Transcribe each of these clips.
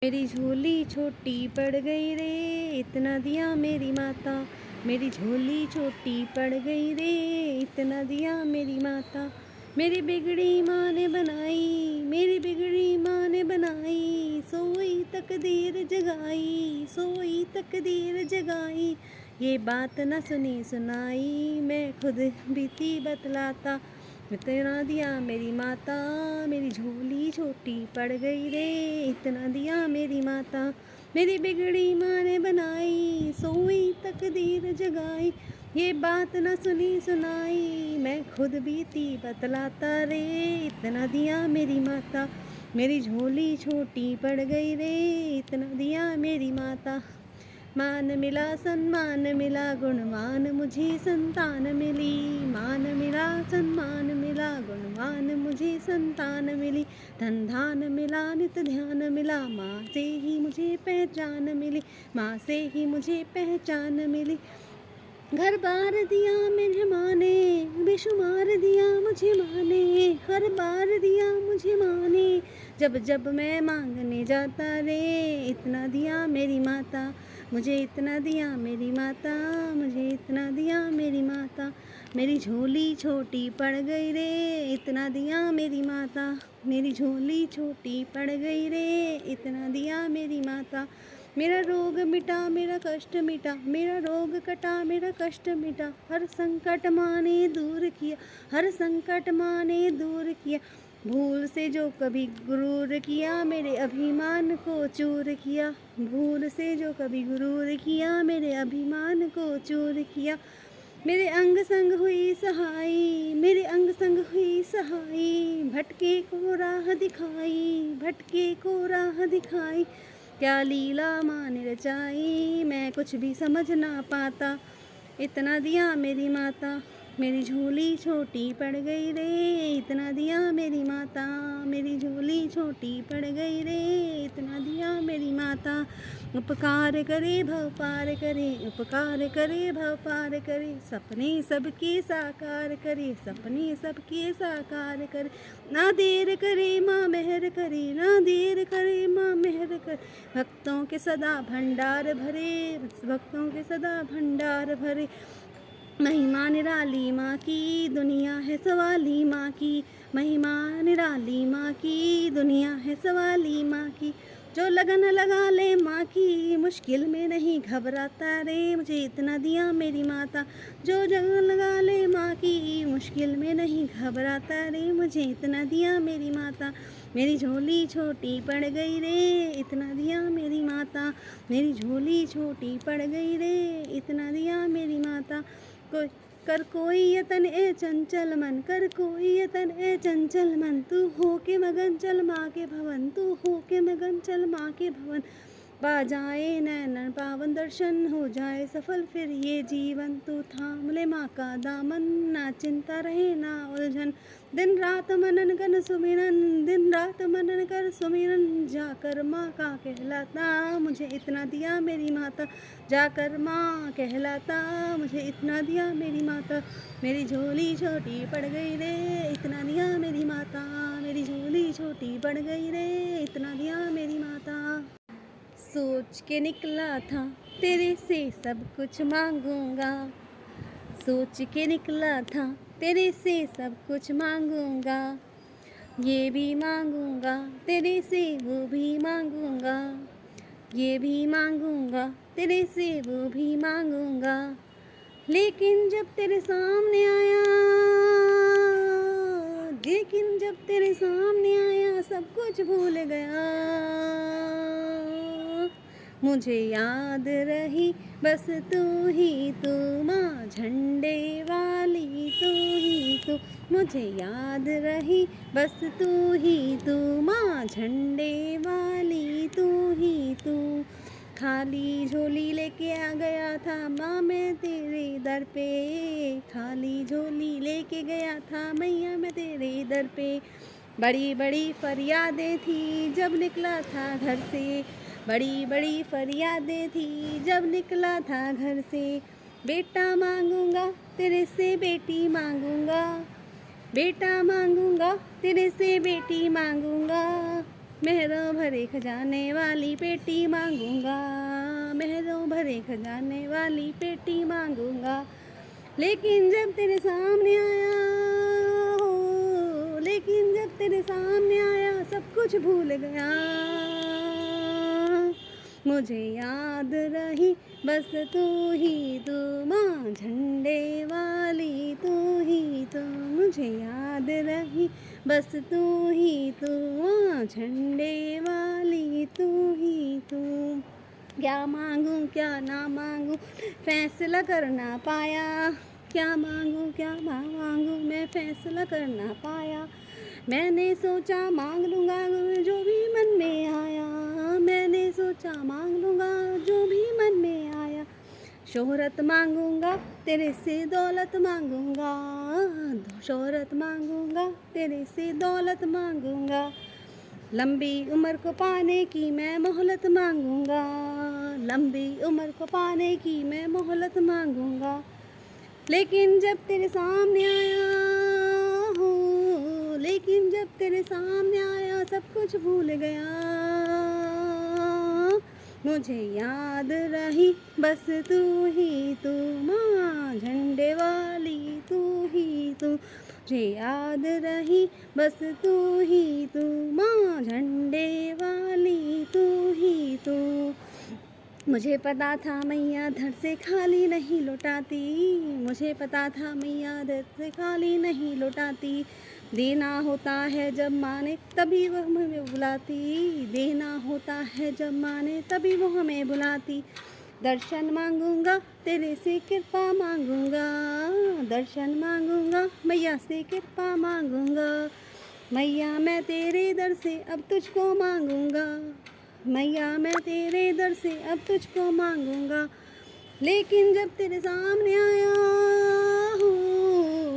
मेरी झोली छोटी पड़ गई रे, इतना दिया मेरी माता। मेरी झोली छोटी पड़ गई रे, इतना दिया मेरी माता। मेरी बिगड़ी माँ ने बनाई, मेरी बिगड़ी माँ ने बनाई, सोई तकदीर जगाई, सोई तकदीर जगाई। ये बात न सुनी सुनाई, मैं खुद बीती बतलाता। इतना दिया मेरी माता, मेरी झोली छोटी पड़ गई रे, इतना दिया मेरी माता। मेरी बिगड़ी माँ ने बनाई, सोई तकदीर जगाई। ये बात न सुनी सुनाई, मैं खुद बीती बतलाता रे, इतना दिया मेरी माता। मेरी झोली छोटी पड़ गई रे, इतना दिया मेरी माता। मान मिला सम्मान मिला, गुणवान मुझे संतान मिली। मान मिला सम्मान मिला, गुणवान मुझे संतान मिली। धन धान मिला नित ध्यान मिला, माँ से ही मुझे पहचान मिली, माँ से ही मुझे पहचान मिली। घर बार दिया मेरे माँ ने, बेशुमार दिया मुझे माँ ने, हर बार दिया मुझे माँ ने, जब जब मैं मांगने जाता रे, इतना दिया मेरी माता। मुझे इतना दिया मेरी माता, मुझे इतना दिया मेरी माता। मेरी झोली छोटी पड़ गई रे, इतना दिया मेरी माता। मेरी झोली छोटी पड़ गई रे, इतना दिया मेरी माता। मेरा रोग मिटा मेरा कष्ट मिटा, मेरा रोग कटा मेरा कष्ट मिटा। हर संकट माँ ने दूर किया, हर संकट माँ ने दूर किया। भूल से जो कभी गुरूर किया, मेरे अभिमान को चूर किया। भूल से जो कभी गुरूर किया, मेरे अभिमान को चूर किया। मेरे अंग संग हुई सहाई, मेरे अंग संग हुई सहाई। भटके को राह दिखाई, भटके को राह दिखाई। क्या लीला माँ ने रचाई, मैं कुछ भी समझ ना पाता। इतना दिया मेरी माता। मेरी झोली छोटी पड़ गई रे, इतना दिया मेरी माता। मेरी झोली छोटी पड़ गई रे, इतना दिया मेरी माता। उपकार करे भव पार करे, उपकार करे भव पार करे। सपने सबके साकार करे, सपने सबके साकार करे। ना देर करे माँ मेहर करे, ना देर करे माँ मेहर करे। भक्तों के सदा भंडार भरे, भक्तों के सदा भंडार भरे। महिमा निराली माँ की, दुनिया है सवाली माँ की। महिमा निराली माँ की, दुनिया है सवाली माँ की। जो लगन लगा ले माँ की, मुश्किल में नहीं घबराता रे, मुझे इतना दिया मेरी माता। जो लगन लगा ले माँ की, मुश्किल में नहीं घबराता रे, मुझे इतना दिया मेरी माता। मेरी झोली छोटी पड़ गई रे, इतना दिया मेरी माता। मेरी झोली छोटी पड़ गई रे, इतना दिया मेरी माता। कर कोई यतन ए चंचल मन, कर कोई यतन ए चंचल मन। तू हो के मगन चल माँ के भवन, तू हो के मगन चल माँ के भवन। पा जाए नैनन पावन दर्शन, हो जाए सफल फिर ये जीवन। तू थाम ले माँ का दामन, ना चिंता रहे ना उलझन। दिन रात मनन कर सुमिरन, दिन रात मनन कर सुमिरन। जाकर माँ का कहलाता, मुझे इतना दिया मेरी माता। जाकर माँ कहलाता, मुझे इतना दिया मेरी माता। मेरी झोली छोटी पड़ गई रे, इतना दिया मेरी माता। मेरी झोली छोटी पड़ गई रे, इतना दिया मेरी माता। सोच के निकला था तेरे से सब कुछ मांगूंगा, सोच के निकला था तेरे से सब कुछ मांगूंगा। ये भी मांगूंगा तेरे से वो भी मांगूंगा, ये भी मांगूंगा तेरे से वो भी मांगूंगा। लेकिन जब तेरे सामने आया, लेकिन जब तेरे सामने आया, सब कुछ भूल गया। मुझे याद रही बस तू ही तू, माँ झंडे वाली तू ही तू। मुझे याद रही बस तू ही तू, माँ झंडे वाली तू ही तू। खाली झोली लेके आ गया था माँ मैं तेरे दर पे, खाली झोली लेके गया था मैया मैं तेरे दर पे। बड़ी बड़ी फरियादें थी जब निकला था घर से, बड़ी बड़ी फरियादें थी जब निकला था घर से। बेटा मांगूंगा तेरे से बेटी मांगूंगा, बेटा मांगूंगा तेरे से बेटी मांगूंगा। मेहरों भरे खजाने वाली पेटी मांगूंगा, मेहरों भरे खजाने वाली पेटी मांगूंगा। लेकिन जब तेरे सामने आया हो, लेकिन जब तेरे सामने आया सब कुछ भूल गया। मुझे याद रही बस तू ही तू, माँ झंडे वाली तू ही तू। मुझे याद रही बस तू ही तू, माँ झंडे वाली तू ही तू। क्या मांगूं क्या ना मांगूं फैसला कर ना पाया, क्या मांगूं क्या ना मांगूं मैं फैसला कर ना पाया। मैंने सोचा मांग लूँगा जो भी मन में आया, मैंने सोचा मांग लूँगा जो भी मन में आया। शोहरत मांगूंगा तेरे से दौलत मांगूंगा, शोहरत मांगूंगा तेरे से दौलत मांगूंगा। लंबी उम्र को पाने की मैं मोहलत मांगूंगा, लंबी उम्र को पाने की मैं मोहलत मांगूंगा। लेकिन जब तेरे सामने आया हो, लेकिन जब तेरे सामने आया सब कुछ भूल गया। मुझे याद रही बस तू ही तू, माँ झंडे वाली तू ही तू। मुझे याद रही बस तू ही तू, माँ झंडे वाली तू ही तू। मुझे पता था मैया धर से खाली नहीं लौटाती, मुझे पता था मैया धर से खाली नहीं लौटाती। देना होता है जब माने तभी वह हमें बुलाती, देना होता है जब माने तभी वो हमें बुलाती। दर्शन मांगूंगा तेरे से कृपा मांगूंगा, दर्शन मांगूंगा मैया से कृपा मांगूंगा। मैया मैं तेरे दर से अब तुझको मांगूंगा, मैया मैं तेरे दर से अब तुझको मांगूंगा। लेकिन जब तेरे सामने आया हो,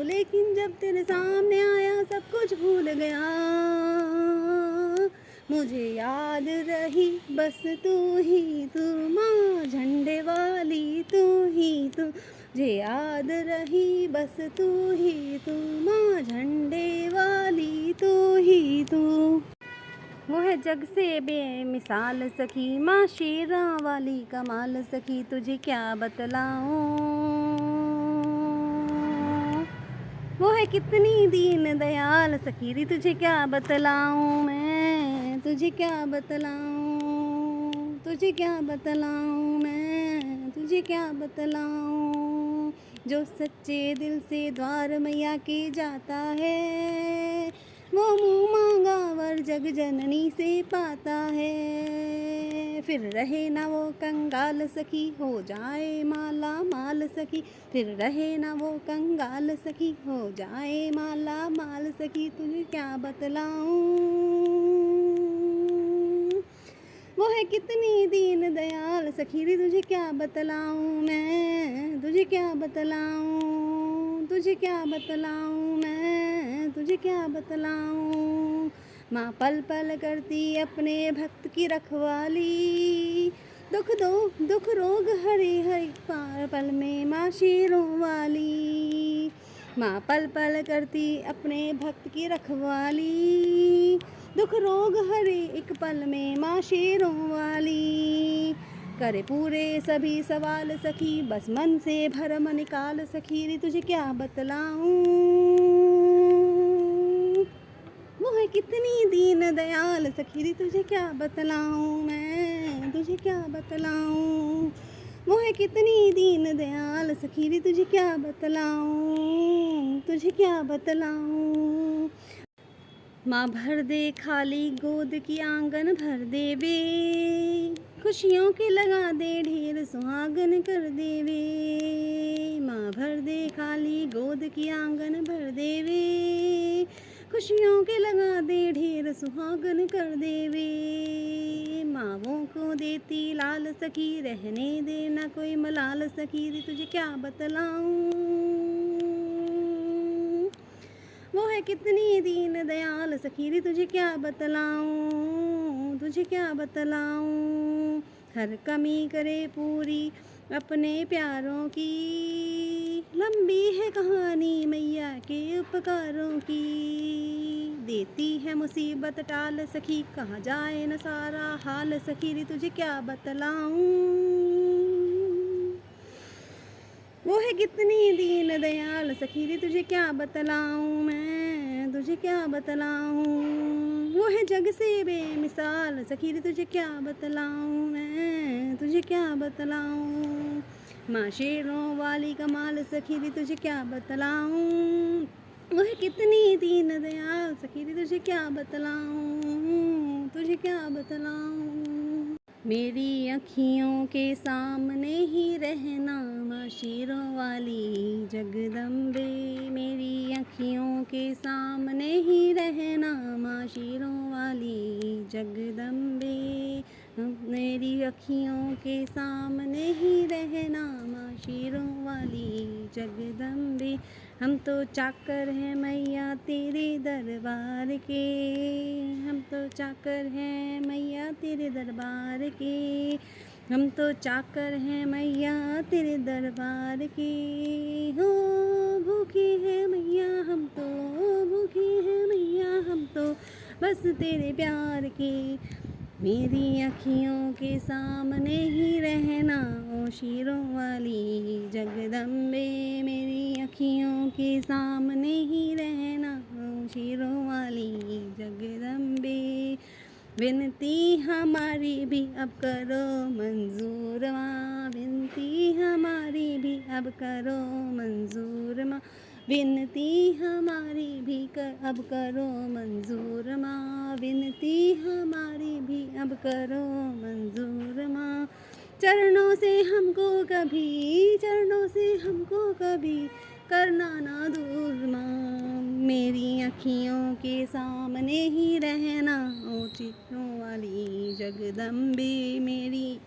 लेकिन जब तेरे सामने आया सब कुछ भूल गया। मुझे याद रही बस तू ही तू, माँ झंडे वाली तू ही तू। मुझे याद रही बस तू ही तू, माँ झंडे वाली तू ही तू। वो है जग से बेमिसाल सखी, माँ शेरा वाली कमाल सखी, तुझे क्या बतलाऊं। वो है कितनी दीन दयाल सखी री, तुझे क्या बतलाऊं मैं, तुझे क्या बतलाऊं, तुझे क्या बतलाऊं मैं, तुझे क्या बतलाऊं। जो सच्चे दिल से द्वार मैया के जाता है, वो मुँह मांगा वर जग जननी से पाता है। फिर रहे ना वो कंगाल सखी, हो जाए माला माल सखी। फिर रहे ना वो कंगाल सखी, हो जाए माला माल सखी, तुझे क्या बतलाऊं। वो है कितनी दीन दयाल सखी री, तुझे क्या बतलाऊं मैं, तुझे क्या बतलाऊं, तुझे क्या बतलाऊं मैं, तुझे क्या बतलाऊं। माँ पल पल करती अपने भक्त की रखवाली, दुख दो दुख रोग हरे हरे पार पल में माँ शेरों वाली। माँ पल पल करती अपने भक्त की रखवाली, दुख रोग हरे एक पल में माँ शेरों वाली। करे पूरे सभी सवाल सखी, बस मन से भरम निकाल सखी रे, तुझे क्या बतलाऊं। वो है कितनी दीन दयाल सखी रे, तुझे क्या बतलाऊं मैं, तुझे क्या बतलाऊं। वो है कितनी दीन दयाल सखी रे, तुझे क्या बतलाऊं, तुझे क्या बतलाऊं। माँ भर दे खाली गोद की आंगन भर दे वे, खुशियों के लगा दे ढेर सुहागन कर दे वे। माँ भर दे खाली गोद की आंगन भर दे वे, खुशियों के लगा दे ढेर सुहागन कर दे वे। माँओं को देती लाल सखी, रहने दे ना कोई मलाल सखी रे, तुझे क्या बतलाऊं। वो है कितनी दीन दयाल सखी रे, तुझे क्या बतलाऊं, तुझे क्या बतलाऊं। हर कमी करे पूरी अपने प्यारों की लंबी है कहानी मैया के उपकारों की। देती है मुसीबत टाल सखी, कहाँ जाए न सारा हाल सखी रे तुझे क्या बतलाऊं। वो है कितनी दीन दयाल सखी रे तुझे क्या बतलाऊं, मैं तुझे क्या बतलाऊं। वो है जग से बेमिसाल सखी रे तुझे क्या बतलाऊं, मैं तुझे क्या बतलाऊं। माँ शेरों वाली कमाल सखी रे तुझे क्या बतलाऊं। वो है कितनी दीन दयाल सखी रे तुझे क्या बतलाऊं, तुझे क्या बतलाऊं। मेरी अखियों के सामने ही रहना माँ शेरों वाली जगदम्बे। मेरी अखियों के सामने ही रहना माँ शेरों वाली जगदम्बे। मेरी अखियों के सामने ही रहना माँ शेरों वाली जगदम्बे। हम तो चाकर हैं मैया तेरे दरबार के, हम तो चाकर हैं मैया तेरे दरबार के। हम तो चाकर हैं मैया तेरे दरबार के। हो भूखे हैं मैया हम तो, भूखे हैं मैया हम तो बस तेरे प्यार के। मेरी अखियों के सामने ही रहना ओ शेरों वाली जगदम्बे। मेरी अखियों के सामने ही रहना ओ शेरों वाली जगदम्बे। विनती हमारी भी अब करो मंजूर माँ, विनती हमारी भी अब करो मंजूर माँ। विनती हमारी भी अब करो मंजूर माँ, विनती हमारी भी अब करो मंजूर माँ। चरणों से हमको कभी, चरणों से हमको कभी करना ना दूर माँ। मेरी अखियों के सामने ही रहना ओ चित्रों वाली जगदम्बे। मेरी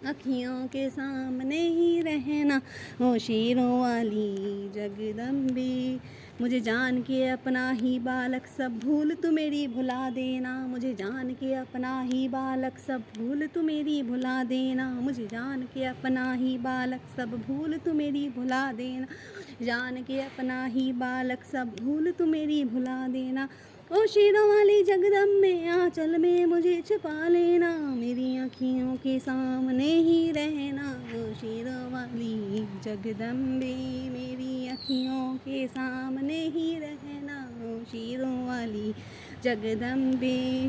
अखियों के सामने ही रहना ओ शेरों वाली जगदम्बे। मुझे जान के अपना ही बालक सब भूल तू मेरी भुला देना। मुझे जान के अपना ही बालक सब भूल तू मेरी भुला देना। मुझे जान के अपना ही बालक सब भूल तू मेरी भुला देना। जान के अपना ही बालक सब भूल तू मेरी भुला देना। ओ शेरों वाली जगदम्बे आंचल में मुझे छुपा लेना। मेरी अखियों के सामने ही रहना ओ शेरों वाली जगदम्बे। मेरी अखियों के सामने ही रहना ओ शेरों वाली जगदम्बे।